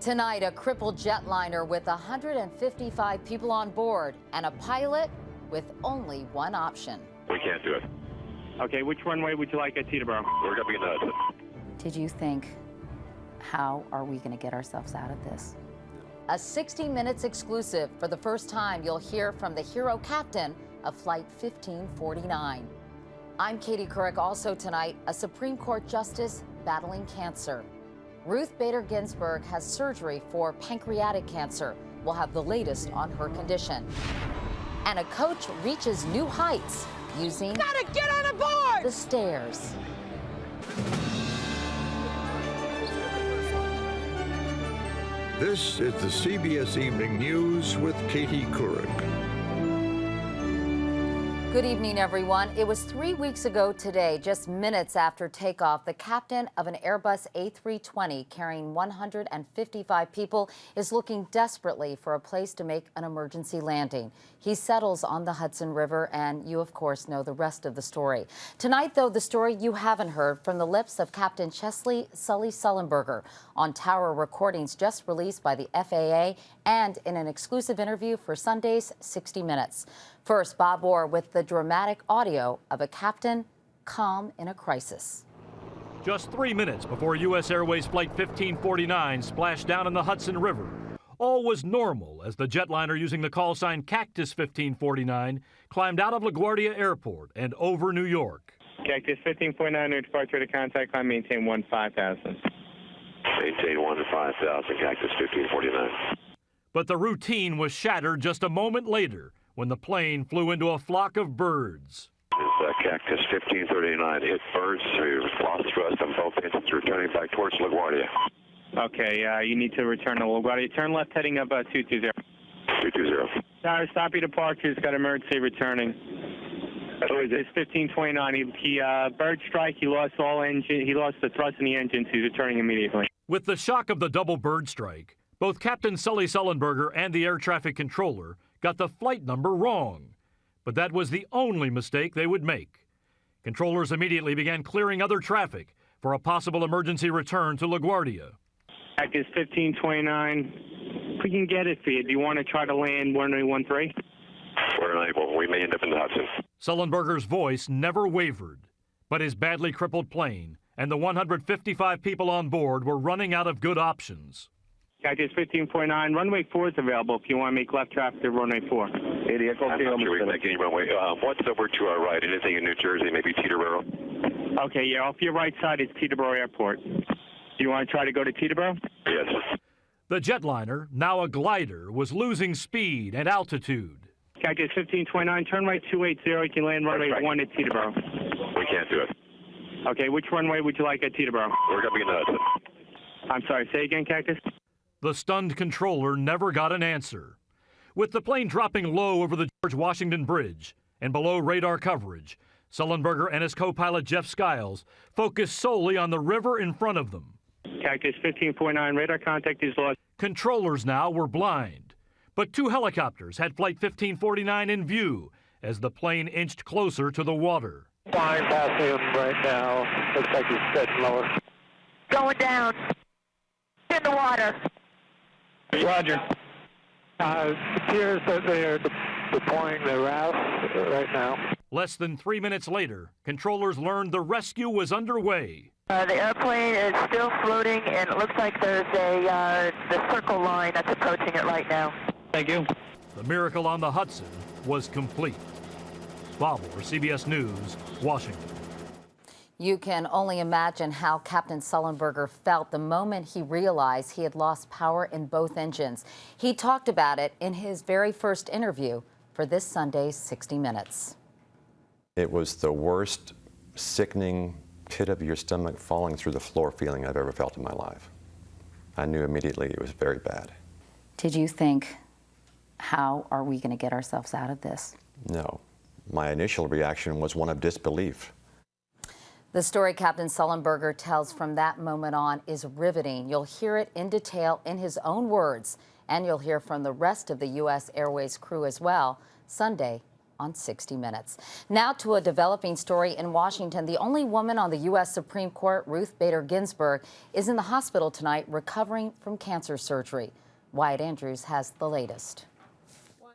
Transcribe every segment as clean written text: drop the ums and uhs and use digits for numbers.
Tonight, a crippled jetliner with 155 people on board and a pilot with only one option. We can't do it. Okay, which runway would you like at Teterboro? We're going to be in the Hudson. Did you think, how are we going to get ourselves out of this? A 60 Minutes exclusive. For the first time, you'll hear from the hero captain of Flight 1549. I'm Katie Couric. Also tonight, a Supreme Court justice battling cancer. Ruth Bader Ginsburg has surgery for pancreatic cancer. We'll have the latest on her condition. And a coach reaches new heights using Gotta get on a board! the stairs. This is the CBS Evening News with Katie Couric. Good evening, everyone. It was 3 weeks ago today, just minutes after takeoff, the captain of an Airbus A320 carrying 155 people is looking desperately for a place to make an emergency landing. He settles on the Hudson River, and you, of course, know the rest of the story. Tonight, though, the story you haven't heard from the lips of Captain Chesley Sully Sullenberger on tower recordings just released by the FAA and in an exclusive interview for Sunday's 60 Minutes. First, Bob Orr with the dramatic audio of a captain calm in a crisis. Just 3 minutes before U.S. Airways Flight 1549 splashed down in the Hudson River, all was normal as the jetliner using the call sign Cactus 1549 climbed out of LaGuardia Airport and over New York. Cactus 1549, new departure to contact climb, maintain 15,000. Maintain 15,000, Cactus 1549. But the routine was shattered just a moment later when the plane flew into a flock of birds. Cactus 1539 hit birds who lost thrust on both engines returning back towards LaGuardia. Okay, you need to return to LaGuardia. Turn left heading up 220. 220. Sorry, stop your departures. Got emergency returning. It's 1529. He bird strike. He lost all engine. He lost the thrust in the engines. He's returning immediately. With the shock of the double bird strike, both Captain Sully Sullenberger and the air traffic controller got the flight number wrong. But that was the only mistake they would make. Controllers immediately began clearing other traffic for a possible emergency return to LaGuardia. Cactus 1529. We can get it for you. Do you want to try to land 1013? We're unable. We may end up in the Hudson. Sullenberger's voice never wavered, but his badly crippled plane and the 155 people on board were running out of good options. Cactus 1549, runway 4 is available if you want to make left traffic to runway 4. I'm not sure we can make any runway. What's over to our right? Anything in New Jersey, maybe Teterboro? Okay, yeah, off your right side is Teterboro Airport. Do you want to try to go to Teterboro? Yes. The jetliner, now a glider, was losing speed and altitude. Cactus 1529, turn right 280, you can land runway 1 at Teterboro. We can't do it. Okay, which runway would you like at Teterboro? We're going to be in the Hudson. I'm sorry, say again, Cactus? The stunned controller never got an answer. With the plane dropping low over the George Washington Bridge and below radar coverage, Sullenberger and his co-pilot Jeff Skiles focused solely on the river in front of them. Cactus 1549, radar contact is lost. Controllers now were blind, but two helicopters had Flight 1549 in view as the plane inched closer to the water. Flying past him right now. Looks like he's heading lower. Going down. In the water. Roger. It appears that they are deploying the RAF right now. Less than 3 minutes later, controllers learned the rescue was underway. The airplane is still floating, and it looks like there's the circle line that's approaching it right now. Thank you. The miracle on the Hudson was complete. Bob Orr, CBS News, Washington. You can only imagine how Captain Sullenberger felt the moment he realized he had lost power in both engines. He talked about it in his very first interview for this Sunday's 60 Minutes. It was the worst, sickening, pit of your stomach falling through the floor feeling I've ever felt in my life. I knew immediately it was very bad. Did you think, how are we going to get ourselves out of this? No. My initial reaction was one of disbelief. The story Captain Sullenberger tells from that moment on is riveting. You'll hear it in detail in his own words, and you'll hear from the rest of the U.S. Airways crew as well, Sunday on 60 Minutes. Now to a developing story in Washington. The only woman on the U.S. Supreme Court, Ruth Bader Ginsburg, is in the hospital tonight recovering from cancer surgery. Wyatt Andrews has the latest.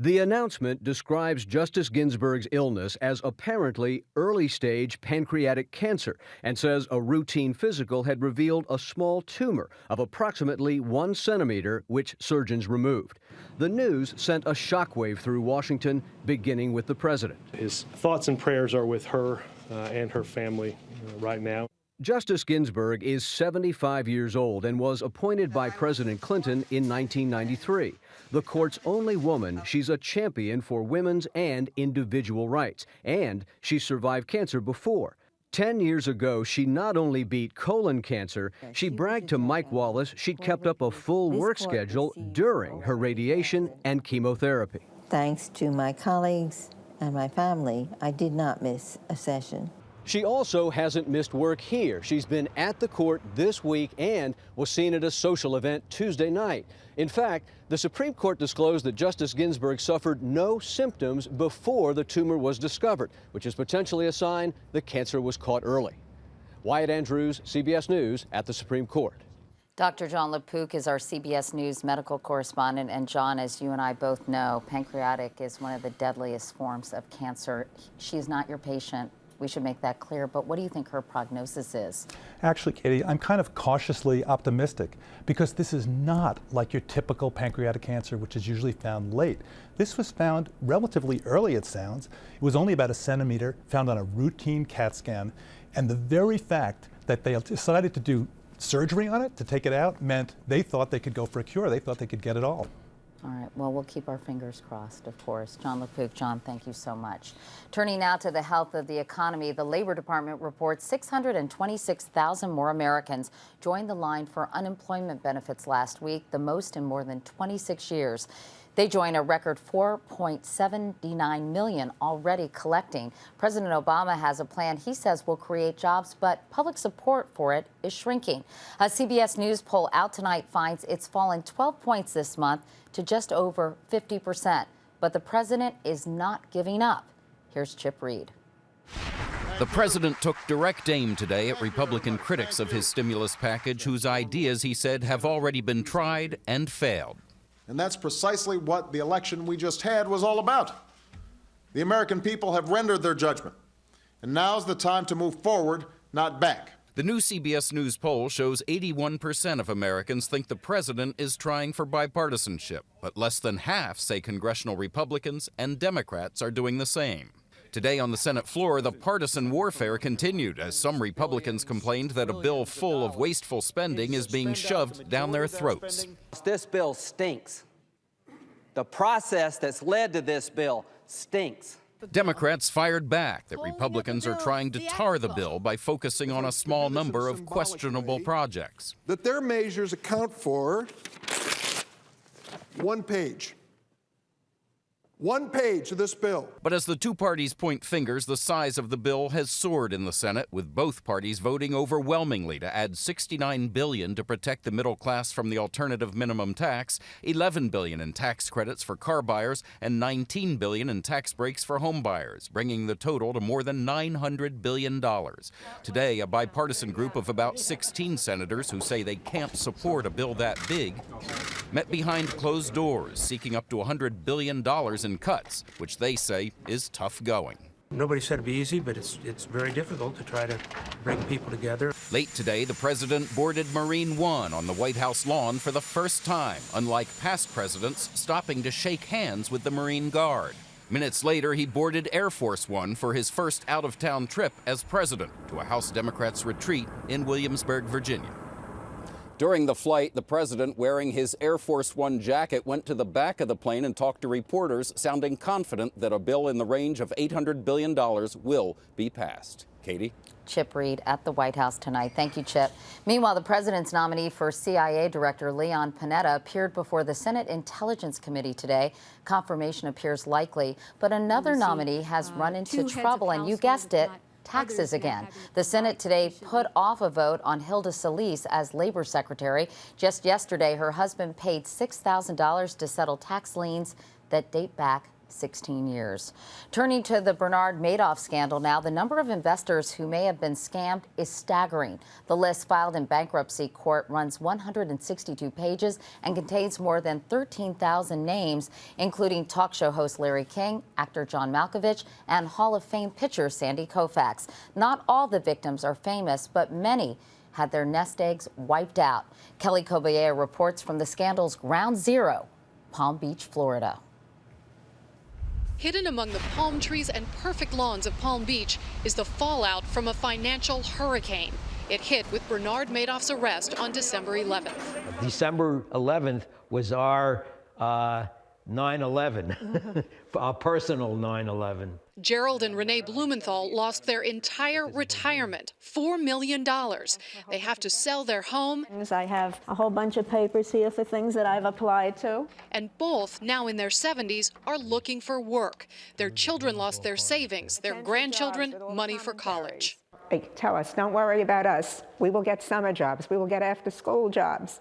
The announcement describes Justice Ginsburg's illness as apparently early-stage pancreatic cancer and says a routine physical had revealed a small tumor of approximately 1 centimeter, which surgeons removed. The news sent a shockwave through Washington, beginning with the president. His thoughts and prayers are with her and her family right now. Justice Ginsburg is 75 years old and was appointed by President Clinton in 1993. The court's only woman, she's a champion for women's and individual rights, and she survived cancer before. 10 years ago, she not only beat colon cancer, she bragged to Mike Wallace she'd kept up a full work schedule during her radiation and chemotherapy. Thanks to my colleagues and my family, I did not miss a session. She also hasn't missed work here. She's been at the court this week and was seen at a social event Tuesday night. In fact, the Supreme Court disclosed that Justice Ginsburg suffered no symptoms before the tumor was discovered, which is potentially a sign the cancer was caught early. Wyatt Andrews, CBS News at the Supreme Court. Dr. John LaPook is our CBS News medical correspondent. And John, as you and I both know, pancreatic is one of the deadliest forms of cancer. She's not your patient. We should make that clear, but what do you think her prognosis is? Actually, Katie, I'm kind of cautiously optimistic because this is not like your typical pancreatic cancer, which is usually found late. This was found relatively early, it sounds. It was only about 1 centimeter, found on a routine CAT scan, and the very fact that they decided to do surgery on it, to take it out, meant they thought they could go for a cure. They thought they could get it all. All right, well, we'll keep our fingers crossed, of course. John LaPook. John, thank you so much. Turning now to the health of the economy, the Labor Department reports 626,000 more Americans joined the line for unemployment benefits last week, the most in more than 26 years. They join a record 4.79 million already collecting. President Obama has a plan he says will create jobs, but public support for it is shrinking. A CBS News poll out tonight finds it's fallen 12 points this month to just over 50%. But the president is not giving up. Here's Chip Reed. The president took direct aim today at Republican critics of his stimulus package, whose ideas, he said, have already been tried and failed. And that's precisely what the election we just had was all about. The American people have rendered their judgment, and now's the time to move forward, not back. The new CBS News poll shows 81% of Americans think the president is trying for bipartisanship, but less than half say congressional Republicans and Democrats are doing the same. Today on the Senate floor, the partisan warfare continued as some Republicans complained that a bill full of wasteful spending is being shoved down their throats. This bill stinks. The process that's led to this bill stinks. Democrats fired back that Republicans are trying to tar the bill by focusing on a small number of questionable projects. That their measures account for 1 page. 1 page of this bill. But as the two parties point fingers, the size of the bill has soared in the Senate, with both parties voting overwhelmingly to add $69 billion to protect the middle class from the alternative minimum tax, $11 billion in tax credits for car buyers, and $19 billion in tax breaks for home buyers, bringing the total to more than $900 billion. Today, a bipartisan group of about 16 senators who say they can't support a bill that big met behind closed doors, seeking up to $100 billion in cuts, which they say is tough going. Nobody said it'd be easy, but it's very difficult to try to bring people together. Late today, the president boarded Marine One on the White House lawn for the first time, unlike past presidents stopping to shake hands with the Marine Guard. Minutes later, he boarded Air Force One for his first out-of-town trip as president to a House Democrats' retreat in Williamsburg, Virginia. During the flight, the president, wearing his Air Force One jacket, went to the back of the plane and talked to reporters, sounding confident that a bill in the range of $800 billion will be passed. Katie? Chip Reed at the White House tonight. Thank you, Chip. Meanwhile, the president's nominee for CIA Director Leon Panetta appeared before the Senate Intelligence Committee today. Confirmation appears likely, but another nominee has run into trouble, and you guessed it, taxes again. The Senate today put off a vote on Hilda Solis as labor secretary. Just yesterday, her husband paid $6,000 to settle tax liens that date back 16 years. Turning to the Bernard Madoff scandal now, the number of investors who may have been scammed is staggering. The list filed in bankruptcy court runs 162 pages and contains more than 13,000 names, including talk show host Larry King, actor John Malkovich, and Hall of Fame pitcher Sandy Koufax. Not all the victims are famous, but many had their nest eggs wiped out. Kelly Kobayea reports from the scandal's ground zero, Palm Beach, Florida. Hidden among the palm trees and perfect lawns of Palm Beach is the fallout from a financial hurricane. It hit with Bernard Madoff's arrest on December 11th. December 11th was our 9/11, our personal 9/11. Gerald and Renee Blumenthal lost their entire retirement, $4 million. They have to sell their home. I have a whole bunch of papers here for things that I've applied to. And both, now in their 70s, are looking for work. Their children lost their savings, their grandchildren money for college. They tell us, don't worry about us. We will get summer jobs. We will get after-school jobs.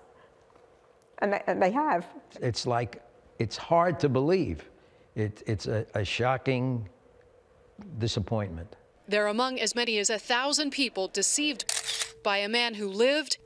And they have. It's like, it's hard to believe. It's a shocking disappointment. They're among as many as 1,000 people deceived by a man who lived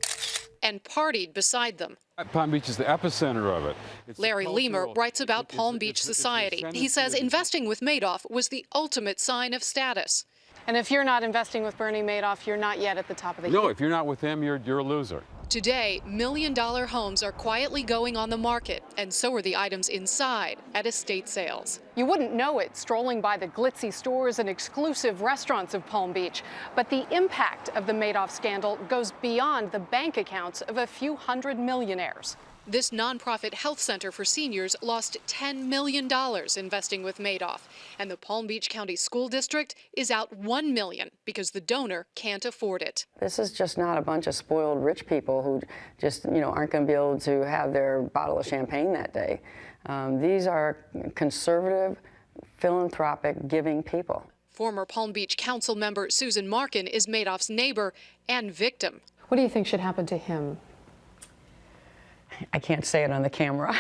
and partied beside them. Palm Beach is the epicenter of it. Larry Lemer writes about Palm Beach society. He says investing with Madoff was the ultimate sign of status. And if you're not investing with Bernie Madoff, you're not yet at the top of the heap. No, if you're not with him, you're a loser. Today, million-dollar homes are quietly going on the market, and so are the items inside at estate sales. You wouldn't know it strolling by the glitzy stores and exclusive restaurants of Palm Beach, but the impact of the Madoff scandal goes beyond the bank accounts of a few hundred millionaires. This nonprofit health center for seniors lost $10 million investing with Madoff, and the Palm Beach County School District is out $1 million because the donor can't afford it. This is just not a bunch of spoiled rich people who just, aren't going to be able to have their bottle of champagne that day. These are conservative, philanthropic, giving people. Former Palm Beach Council member Susan Markin is Madoff's neighbor and victim. What do you think should happen to him? I can't say it on the camera.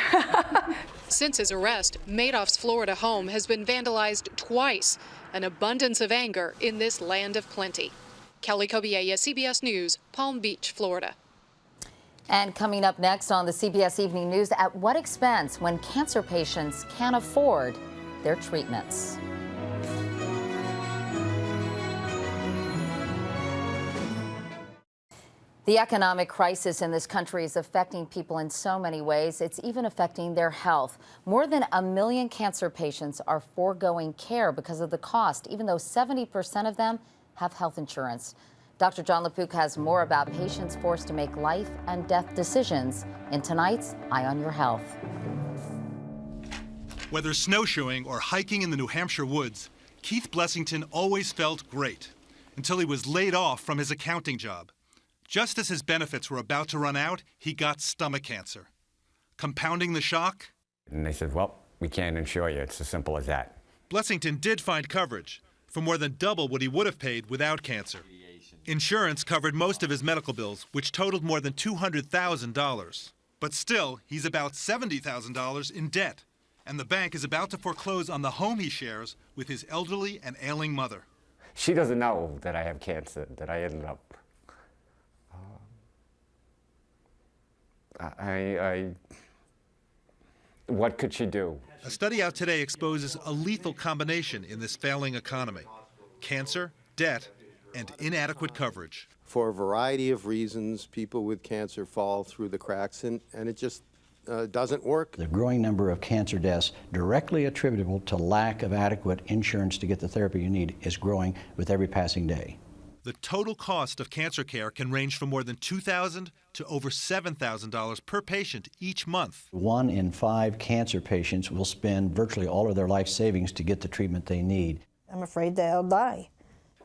Since his arrest, Madoff's Florida home has been vandalized twice, an abundance of anger in this land of plenty. Kelly Kobayea, CBS News, Palm Beach, Florida. And coming up next on the CBS Evening News, at what expense when cancer patients can't afford their treatments? The economic crisis in this country is affecting people in so many ways. It's even affecting their health. More than 1 million cancer patients are foregoing care because of the cost, even though 70% of them have health insurance. Dr. John LaPook has more about patients forced to make life and death decisions in tonight's Eye on Your Health. Whether snowshoeing or hiking in the New Hampshire woods, Keith Blessington always felt great until he was laid off from his accounting job. Just as his benefits were about to run out, he got stomach cancer. Compounding the shock? And they said, well, we can't insure you. It's as simple as that. Blessington did find coverage for more than double what he would have paid without cancer. Insurance covered most of his medical bills, which totaled more than $200,000. But still, he's about $70,000 in debt. And the bank is about to foreclose on the home he shares with his elderly and ailing mother. She doesn't know that I have cancer, that I ended up. What could she do? A study out today exposes a lethal combination in this failing economy: cancer, debt, and inadequate coverage. For a variety of reasons, people with cancer fall through the cracks, and it just doesn't work. The growing number of cancer deaths directly attributable to lack of adequate insurance to get the therapy you need is growing with every passing day. The total cost of cancer care can range from more than $2,000 to over $7,000 per patient each month. 1 in 5 cancer patients will spend virtually all of their life savings to get the treatment they need. I'm afraid they'll die.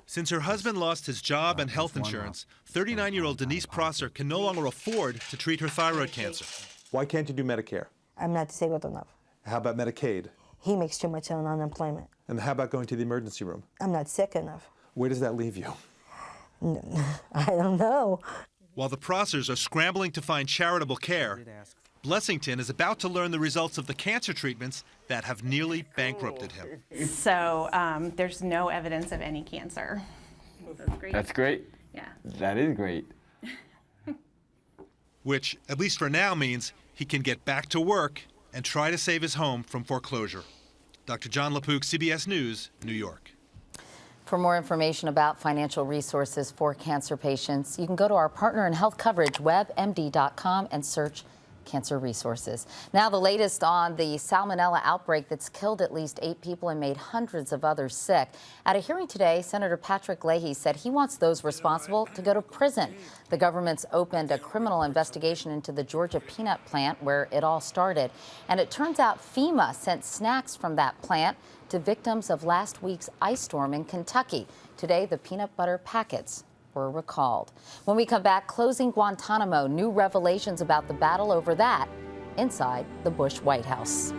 Since her husband lost his job and health insurance, 39-year-old Denise Prosser can no longer afford to treat her thyroid cancer. Why can't you do Medicare? I'm not disabled enough. How about Medicaid? He makes too much on unemployment. And how about going to the emergency room? I'm not sick enough. Where does that leave you? I don't know. While the Prossers are scrambling to find charitable care, Blessington is about to learn the results of the cancer treatments that have nearly bankrupted him. So there's no evidence of any cancer. That's great. That's great. Yeah. That is great. Which, at least for now, means he can get back to work and try to save his home from foreclosure. Dr. John LaPook, CBS News, New York. For more information about financial resources for cancer patients, you can go to our partner in health coverage, webmd.com, and search cancer resources. Now the latest on the salmonella outbreak that's killed at least 8 people and made hundreds of others sick. At a hearing today, Senator Patrick Leahy said he wants those responsible to go to prison. The government's opened a criminal investigation into the Georgia peanut plant where it all started. And it turns out FEMA sent snacks from that plant to victims of last week's ice storm in Kentucky. Today, the peanut butter packets were recalled. When we come back, closing Guantanamo, new revelations about the battle over that inside the Bush White House.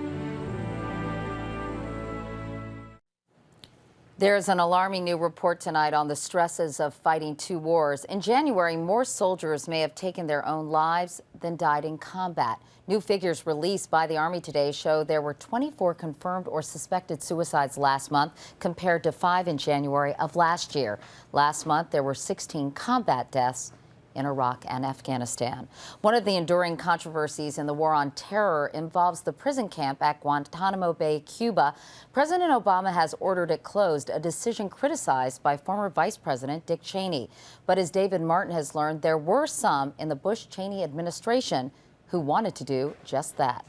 There's an alarming new report tonight on the stresses of fighting 2 wars. In January, more soldiers may have taken their own lives than died in combat. New figures released by the Army today show there were 24 confirmed or suspected suicides last month, compared to 5 in January of last year. Last month, there were 16 combat deaths in Iraq and Afghanistan. One of the enduring controversies in the war on terror involves the prison camp at Guantanamo Bay, Cuba. President Obama has ordered it closed, a decision criticized by former Vice President Dick Cheney. But as David Martin has learned, there were some in the Bush-Cheney administration who wanted to do just that.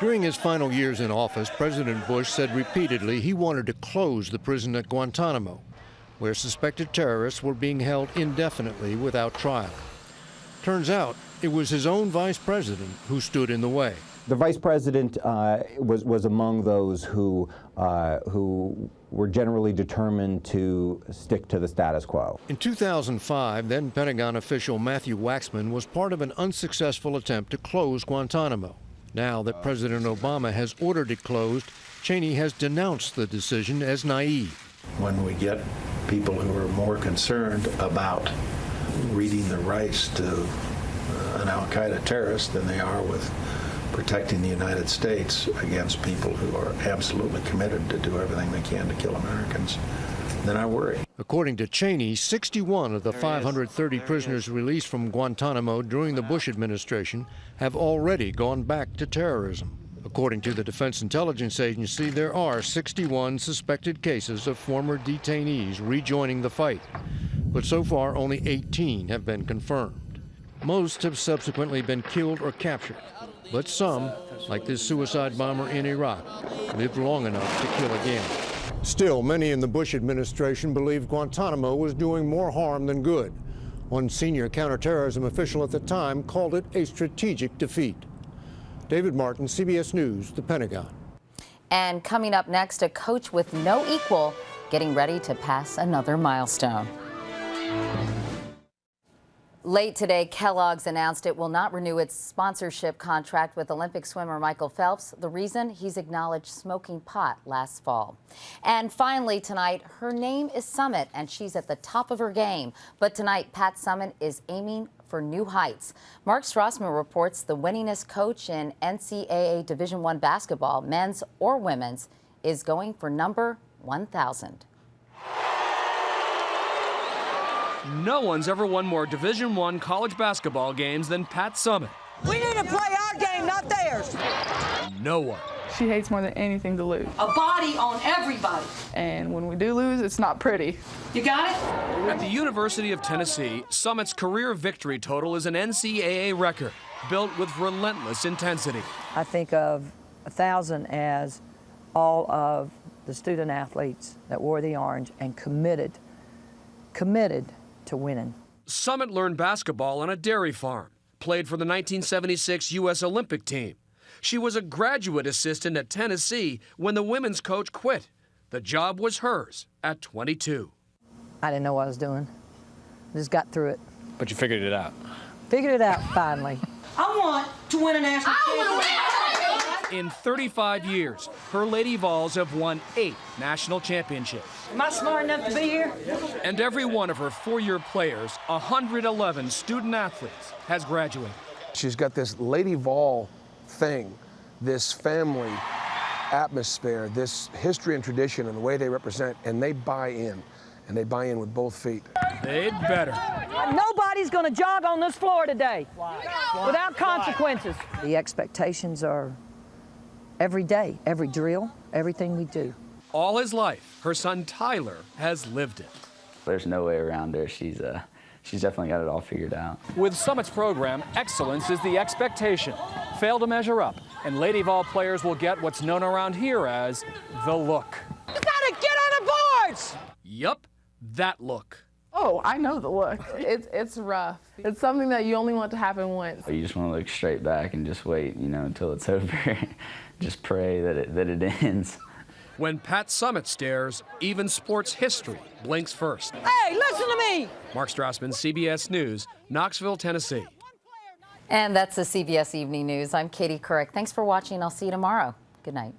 During his final years in office, President Bush said repeatedly he wanted to close the prison at Guantanamo, where suspected terrorists were being held indefinitely without trial. Turns out it was his own vice president who stood in the way. The vice president was among those who were generally determined to stick to the status quo. In 2005, then Pentagon official Matthew Waxman was part of an unsuccessful attempt to close Guantanamo. Now that President Obama has ordered it closed, Cheney has denounced the decision as naive. When we get people who are more concerned about reading the rights to an al-Qaeda terrorist than they are with protecting the United States against people who are absolutely committed to do everything they can to kill Americans, then I worry. According to Cheney, 61 of the 530 prisoners released from Guantanamo during the Bush administration have already gone back to terrorism. According to the Defense Intelligence Agency, there are 61 suspected cases of former detainees rejoining the fight, but so far only 18 have been confirmed. Most have subsequently been killed or captured, but some, like this suicide bomber in Iraq, lived long enough to kill again. Still, many in the Bush administration believed Guantanamo was doing more harm than good. One senior counterterrorism official at the time called it a strategic defeat. David Martin, CBS News, the Pentagon. And coming up next, a coach with no equal getting ready to pass another milestone. Late today, Kellogg's announced it will not renew its sponsorship contract with Olympic swimmer Michael Phelps. The reason? He's acknowledged smoking pot last fall. And finally tonight, her name is Summit, and she's at the top of her game. But tonight, Pat Summit is aiming for new heights. Mark Strassman reports the winningest coach in NCAA Division I basketball, men's or women's, is going for number 1,000. No one's ever won more Division I college basketball games than Pat Summit. We need to play our game, not theirs. No one. She hates more than anything to lose. A body on everybody. And when we do lose, it's not pretty. You got it? At the University of Tennessee, Summit's career victory total is an NCAA record, built with relentless intensity. I think of 1,000 as all of the student athletes that wore the orange and committed to winning. Summit learned basketball on a dairy farm, played for the 1976 U.S. Olympic team. She was a graduate assistant at Tennessee when the women's coach quit. The job was hers at 22. I didn't know what I was doing. I just got through it. But you figured it out. Figured it out finally. I want to win a national championship. In 35 years, her Lady Vols have won 8 national championships. Am I smart enough to be here? And every one of her 4-year players, 111 student athletes, has graduated. She's got this Lady Vol thing, this family atmosphere, this history and tradition and the way they represent, and they buy in. And they buy in with both feet. They'd better. Nobody's going to jog on this floor today without consequences. The expectations are every day, every drill, everything we do. All his life, her son Tyler has lived it. There's no way around her. She's definitely got it all figured out. With Summit's program, excellence is the expectation. Fail to measure up, and Lady Vol players will get what's known around here as the look. You gotta get on the boards! Yup, that look. Oh, I know the look. It's rough. It's something that you only want to happen once. You just want to look straight back and just wait, until it's over. Just pray that it ends. When Pat Summit stares, even sports history blinks first. Hey, listen to me! Mark Strassman, CBS News, Knoxville, Tennessee. And that's the CBS Evening News. I'm Katie Couric. Thanks for watching. I'll see you tomorrow. Good night.